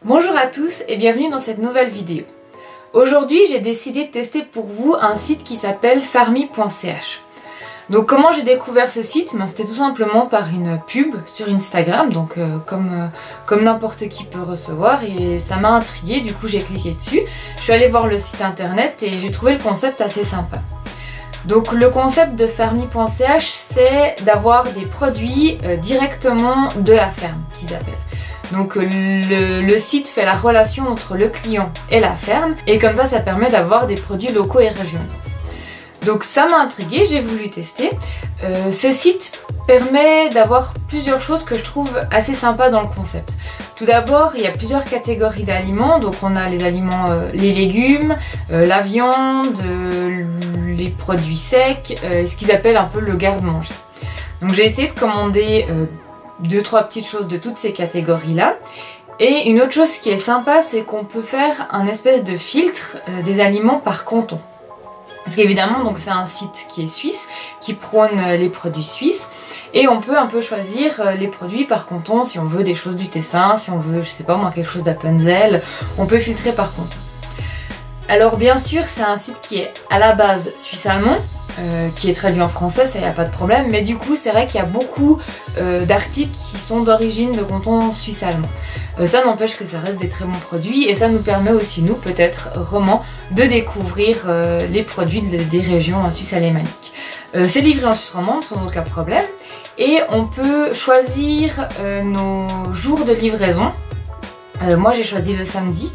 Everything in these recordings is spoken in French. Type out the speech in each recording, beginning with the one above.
Bonjour à tous et bienvenue dans cette nouvelle vidéo. Aujourd'hui j'ai décidé de tester pour vous un site qui s'appelle farmy.ch. Donc comment j'ai découvert ce site? C'était tout simplement par une pub sur Instagram, donc comme n'importe qui peut recevoir, et ça m'a intriguée, du coup j'ai cliqué dessus. Je suis allée voir le site internet et j'ai trouvé le concept assez sympa. Donc le concept de farmy.ch, c'est d'avoir des produits directement de la ferme qu'ils appellent. Donc le site fait la relation entre le client et la ferme, et comme ça permet d'avoir des produits locaux et régionaux. Donc ça m'a intriguée, j'ai voulu tester. Ce site permet d'avoir plusieurs choses que je trouve assez sympas dans le concept. Tout d'abord, il y a plusieurs catégories d'aliments. Donc on a les aliments, les légumes, la viande, les produits secs, ce qu'ils appellent un peu le garde-manger. Donc j'ai essayé de commander 2-3 petites choses de toutes ces catégories-là. Et une autre chose qui est sympa, c'est qu'on peut faire un espèce de filtre des aliments par canton. Parce qu'évidemment, donc c'est un site qui est suisse, qui prône les produits suisses, et on peut un peu choisir les produits par canton, si on veut des choses du Tessin, si on veut, je sais pas moi, quelque chose d'Appenzell, on peut filtrer par canton. Alors bien sûr, c'est un site qui est à la base suisse-allemand, qui est traduit en français, ça y a pas de problème, mais du coup c'est vrai qu'il y a beaucoup d'articles qui sont d'origine de canton suisse-allemand. Ça n'empêche que ça reste des très bons produits, et ça nous permet aussi, nous, peut-être, vraiment, de découvrir les produits des régions suisses alémaniques. C'est livré en Suisse romande sans aucun problème, et on peut choisir nos jours de livraison. Moi j'ai choisi le samedi.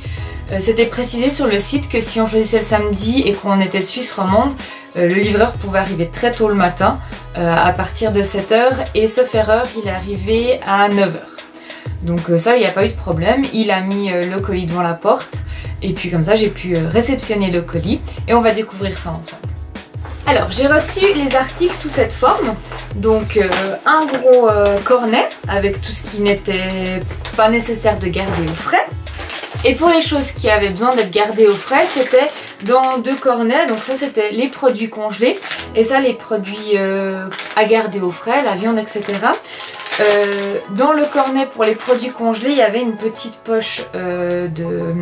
C'était précisé sur le site que si on choisissait le samedi et qu'on était Suisse romande, le livreur pouvait arriver très tôt le matin, à partir de 7 h, et sauf erreur, il est arrivé à 9 h. Donc ça, il n'y a pas eu de problème, il a mis le colis devant la porte, et puis comme ça j'ai pu réceptionner le colis, et on va découvrir ça ensemble. Alors j'ai reçu les articles sous cette forme, donc un gros cornet avec tout ce qui n'était pas nécessaire de garder au frais. Et pour les choses qui avaient besoin d'être gardées au frais, c'était dans 2 cornets. Donc ça c'était les produits congelés, et ça les produits à garder au frais, la viande, etc. Dans le cornet pour les produits congelés, il y avait une petite poche de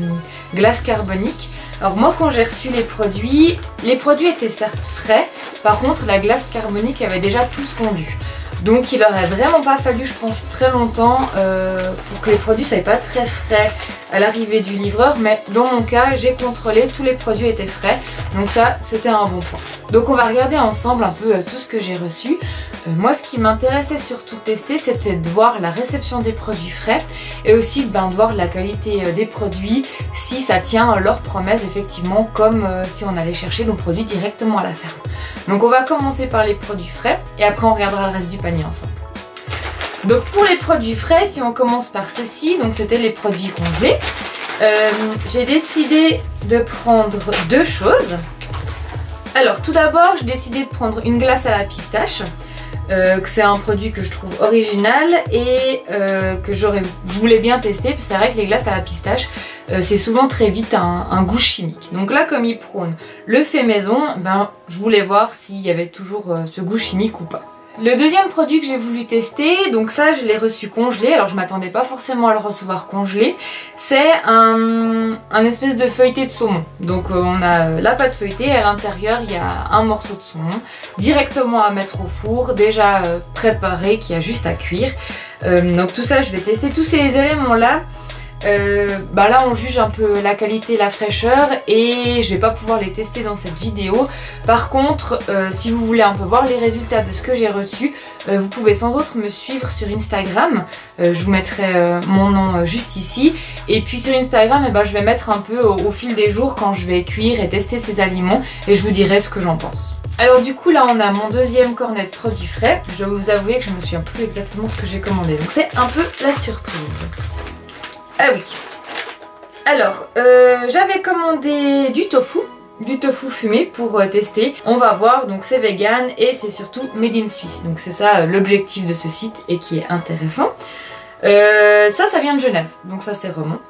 glace carbonique. Alors moi quand j'ai reçu les produits étaient certes frais, par contre la glace carbonique avait déjà tout fondu. Donc il aurait vraiment pas fallu, je pense, très longtemps pour que les produits soient pas très frais à l'arrivée du livreur, mais dans mon cas j'ai contrôlé, tous les produits étaient frais, donc ça c'était un bon point. Donc on va regarder ensemble un peu tout ce que j'ai reçu. Moi ce qui m'intéressait surtout de tester, c'était de voir la réception des produits frais, et aussi de voir la qualité des produits, si ça tient leurs promesses effectivement, comme si on allait chercher nos produits directement à la ferme. Donc on va commencer par les produits frais, et après on regardera le reste du panier ensemble. Donc pour les produits frais, si on commence par ceci, donc c'était les produits congelés. J'ai décidé de prendre 2 choses. Alors tout d'abord, j'ai décidé de prendre une glace à la pistache, que c'est un produit que je trouve original et que je voulais bien tester, parce que c'est vrai que les glaces à la pistache, c'est souvent très vite un goût chimique. Donc là, comme ils prônent le fait maison, je voulais voir s'il y avait toujours ce goût chimique ou pas. Le deuxième produit que j'ai voulu tester, donc ça je l'ai reçu congelé, alors je m'attendais pas forcément à le recevoir congelé, c'est un espèce de feuilleté de saumon. Donc on a la pâte feuilletée, et à l'intérieur il y a un morceau de saumon directement à mettre au four, déjà préparé, qui a juste à cuire. Donc tout ça je vais tester, tous ces éléments là. Là on juge un peu la qualité, la fraîcheur, et je vais pas pouvoir les tester dans cette vidéo. Par contre, si vous voulez un peu voir les résultats de ce que j'ai reçu, vous pouvez sans autre me suivre sur Instagram. Je vous mettrai mon nom juste ici, et puis sur Instagram je vais mettre un peu au fil des jours quand je vais cuire et tester ces aliments, et je vous dirai ce que j'en pense. Alors du coup là on a mon deuxième cornet de produits frais. Je dois vous avouer que je me souviens plus exactement ce que j'ai commandé, donc c'est un peu la surprise. Ah oui. Alors, j'avais commandé du tofu fumé pour tester. On va voir, donc c'est vegan et c'est surtout made in Suisse. Donc c'est ça l'objectif de ce site, et qui est intéressant. Ça vient de Genève, donc ça c'est Romand.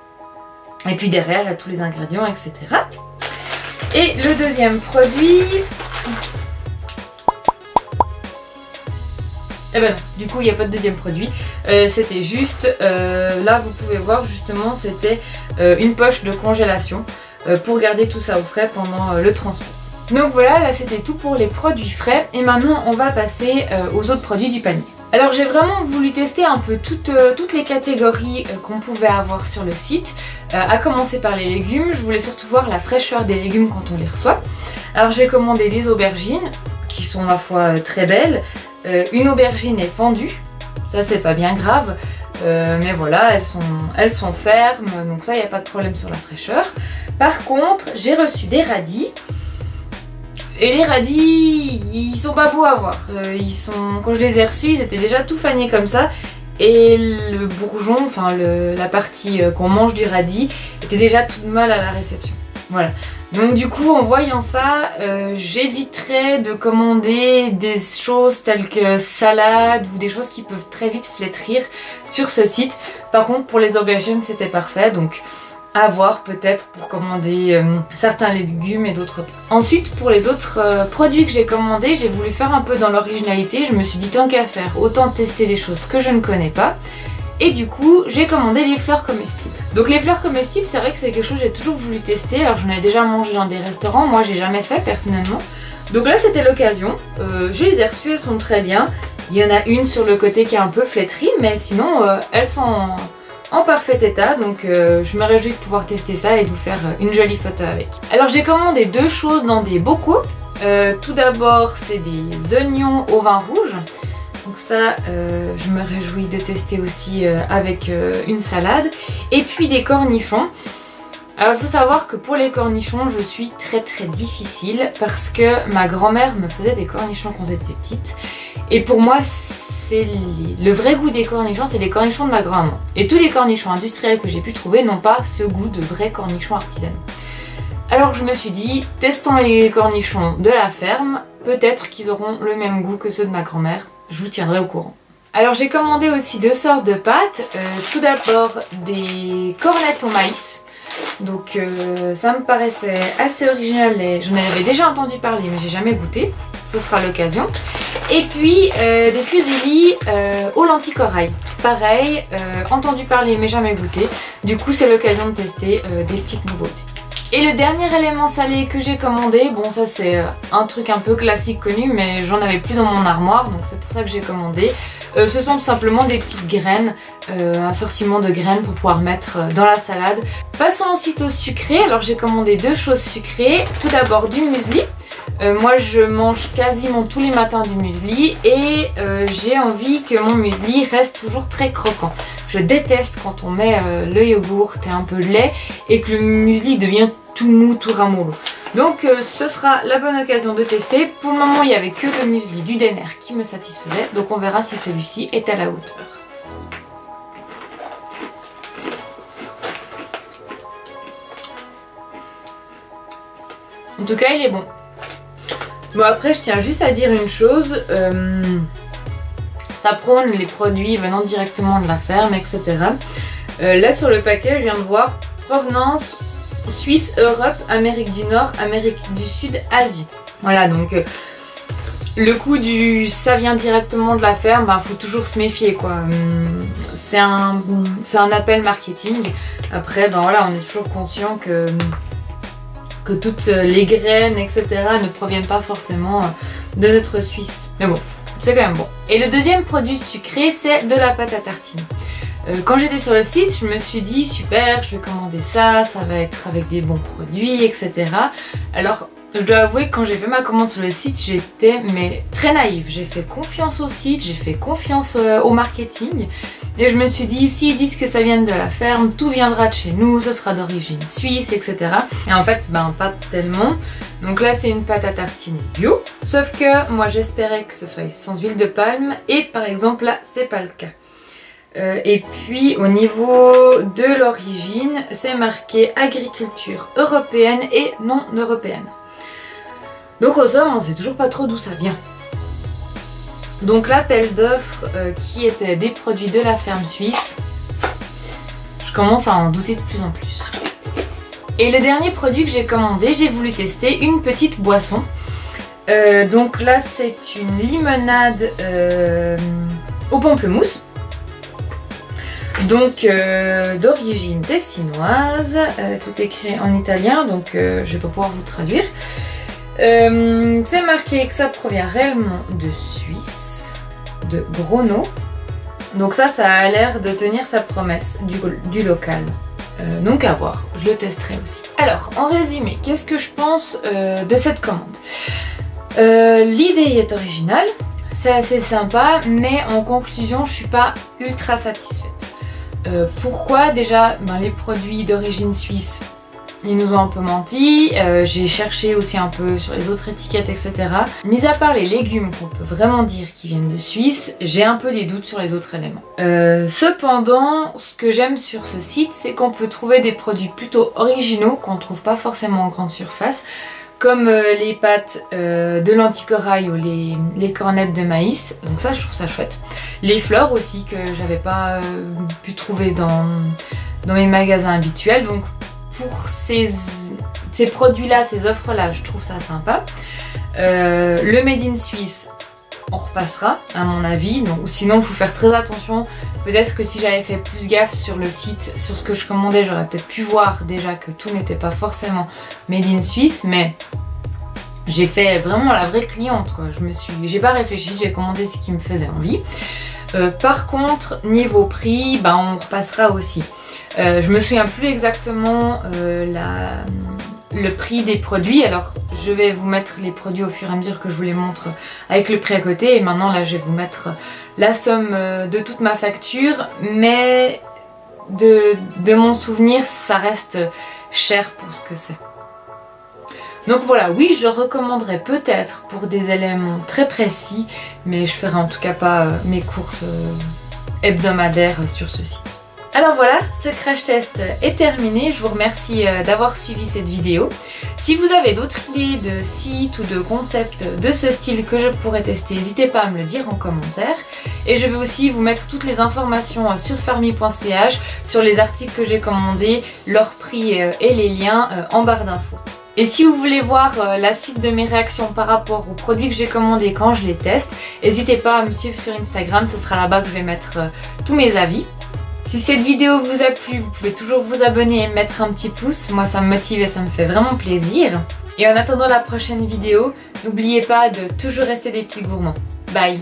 Et puis derrière, il y a tous les ingrédients, etc. Et le deuxième produit... Eh ben non, du coup il n'y a pas de deuxième produit, c'était juste, là vous pouvez voir justement c'était une poche de congélation pour garder tout ça au frais pendant le transport. Donc voilà, là c'était tout pour les produits frais et maintenant on va passer aux autres produits du panier. Alors j'ai vraiment voulu tester un peu toutes les catégories qu'on pouvait avoir sur le site, à commencer par les légumes. Je voulais surtout voir la fraîcheur des légumes quand on les reçoit. Alors j'ai commandé des aubergines, qui sont ma foi très belles. Une aubergine est fendue, ça c'est pas bien grave, mais voilà, elles sont fermes, donc ça il n'y a pas de problème sur la fraîcheur. Par contre, j'ai reçu des radis. Et les radis, ils sont pas beaux à voir. Quand je les ai reçus, ils étaient déjà tout fagnés comme ça. Et le bourgeon, enfin la partie qu'on mange du radis, était déjà toute molle à la réception. Voilà. Donc du coup, en voyant ça, j'éviterais de commander des choses telles que salade ou des choses qui peuvent très vite flétrir sur ce site. Par contre, pour les aubergines, c'était parfait. Donc à voir peut-être pour commander certains légumes et d'autres pas. Ensuite pour les autres produits que j'ai commandés, j'ai voulu faire un peu dans l'originalité. Je me suis dit tant qu'à faire, autant tester des choses que je ne connais pas. Et du coup j'ai commandé des fleurs comestibles. Donc les fleurs comestibles, c'est vrai que c'est quelque chose que j'ai toujours voulu tester. Alors j'en ai déjà mangé dans des restaurants, moi j'ai jamais fait personnellement. Donc là c'était l'occasion, je les ai reçues, elles sont très bien. Il y en a une sur le côté qui est un peu flétrie, mais sinon elles sont en parfait état, donc je me réjouis de pouvoir tester ça et de vous faire une jolie photo avec. Alors j'ai commandé deux choses dans des bocaux. Tout d'abord c'est des oignons au vin rouge, donc ça je me réjouis de tester aussi avec une salade. Et puis des cornichons. Alors il faut savoir que pour les cornichons je suis très difficile parce que ma grand-mère me faisait des cornichons quand j'étais petite et pour moi le vrai goût des cornichons, c'est les cornichons de ma grand-maman. Et tous les cornichons industriels que j'ai pu trouver n'ont pas ce goût de vrais cornichons artisanaux. Alors je me suis dit, testons les cornichons de la ferme, peut-être qu'ils auront le même goût que ceux de ma grand-mère, je vous tiendrai au courant. Alors j'ai commandé aussi deux sortes de pâtes, tout d'abord des cornettes au maïs. Donc ça me paraissait assez original et j'en avais déjà entendu parler mais j'ai jamais goûté, ce sera l'occasion. Et puis des fusilli aux lentilles corail. Pareil, entendu parler mais jamais goûté. Du coup c'est l'occasion de tester des petites nouveautés. Et le dernier élément salé que j'ai commandé, bon ça c'est un truc un peu classique connu mais j'en avais plus dans mon armoire donc c'est pour ça que j'ai commandé. Ce sont tout simplement des petites graines, un sortiment de graines pour pouvoir mettre dans la salade. Passons ensuite au sucré. Alors j'ai commandé deux choses sucrées. Tout d'abord du muesli. Moi je mange quasiment tous les matins du muesli et j'ai envie que mon muesli reste toujours très croquant. Je déteste quand on met le yogourt et un peu de lait et que le muesli devient tout mou, tout ramollo. Donc ce sera la bonne occasion de tester. Pour le moment il n'y avait que le muesli du Denner qui me satisfaisait, donc on verra si celui-ci est à la hauteur. En tout cas il est bon. Bon après je tiens juste à dire une chose, ça prône les produits venant directement de la ferme, etc. Là sur le paquet je viens de voir provenance Suisse, Europe, Amérique du Nord, Amérique du Sud, Asie. Voilà donc le coup du ça vient directement de la ferme, ben, faut toujours se méfier quoi. C'est un appel marketing. Après ben voilà on est toujours conscient que toutes les graines etc ne proviennent pas forcément de notre Suisse. Mais bon c'est quand même bon. Et le deuxième produit sucré c'est de la pâte à tartiner. Quand j'étais sur le site, je me suis dit super, je vais commander ça, ça va être avec des bons produits, etc. Alors, je dois avouer que quand j'ai fait ma commande sur le site, j'étais très naïve. J'ai fait confiance au site, j'ai fait confiance au marketing. Et je me suis dit, s'ils disent que ça vient de la ferme, tout viendra de chez nous, ce sera d'origine suisse, etc. Et en fait, ben pas tellement. Donc là, c'est une pâte à tartiner bio. Sauf que moi, j'espérais que ce soit sans huile de palme. Et par exemple, là, c'est pas le cas. Et puis au niveau de l'origine, c'est marqué agriculture européenne et non européenne. Donc au somme, on sait toujours pas trop d'où ça vient. Donc l'appel d'offres qui était des produits de la ferme suisse, je commence à en douter de plus en plus. Et le dernier produit que j'ai commandé, j'ai voulu tester une petite boisson. Donc là c'est une limonade au pamplemousse. Donc d'origine tessinoise, tout écrit en italien, donc je vais pas pouvoir vous traduire. C'est marqué que ça provient réellement de Suisse, de Brno. Donc ça a l'air de tenir sa promesse du local. Donc à voir, je le testerai aussi. Alors en résumé, qu'est-ce que je pense de cette commande? L'idée est originale, c'est assez sympa, mais en conclusion je suis pas ultra satisfaite. Pourquoi? Déjà les produits d'origine suisse, ils nous ont un peu menti, j'ai cherché aussi un peu sur les autres étiquettes, etc. Mis à part les légumes qu'on peut vraiment dire qu'ils viennent de Suisse, j'ai un peu des doutes sur les autres éléments. Cependant, ce que j'aime sur ce site, c'est qu'on peut trouver des produits plutôt originaux qu'on ne trouve pas forcément en grande surface, comme les pâtes de lentilles corail ou les cornettes de maïs, donc ça je trouve ça chouette. Les fleurs aussi que j'avais pas pu trouver dans mes magasins habituels, donc pour ces produits-là, ces offres-là, je trouve ça sympa. Le Made in Suisse, on repassera à mon avis, donc, sinon il faut faire très attention. Peut-être que si j'avais fait plus gaffe sur le site, sur ce que je commandais, j'aurais peut-être pu voir déjà que tout n'était pas forcément Made in Suisse, mais j'ai fait vraiment la vraie cliente, quoi. J'ai pas réfléchi, j'ai commandé ce qui me faisait envie. Par contre, niveau prix, on repassera aussi. Je me souviens plus exactement le prix des produits, alors je vais vous mettre les produits au fur et à mesure que je vous les montre avec le prix à côté, et maintenant là je vais vous mettre la somme de toute ma facture, mais de mon souvenir ça reste cher pour ce que c'est. Donc voilà, oui, je recommanderais peut-être pour des éléments très précis, mais je ferai en tout cas pas mes courses hebdomadaires sur ce site. Alors voilà, ce crash test est terminé, je vous remercie d'avoir suivi cette vidéo. Si vous avez d'autres idées de sites ou de concepts de ce style que je pourrais tester, n'hésitez pas à me le dire en commentaire. Et je vais aussi vous mettre toutes les informations sur farmy.ch, sur les articles que j'ai commandés, leur prix et les liens en barre d'infos. Et si vous voulez voir la suite de mes réactions par rapport aux produits que j'ai commandés quand je les teste, n'hésitez pas à me suivre sur Instagram, ce sera là-bas que je vais mettre tous mes avis. Si cette vidéo vous a plu, vous pouvez toujours vous abonner et mettre un petit pouce, moi ça me motive et ça me fait vraiment plaisir. Et en attendant la prochaine vidéo, n'oubliez pas de toujours rester des petits gourmands. Bye!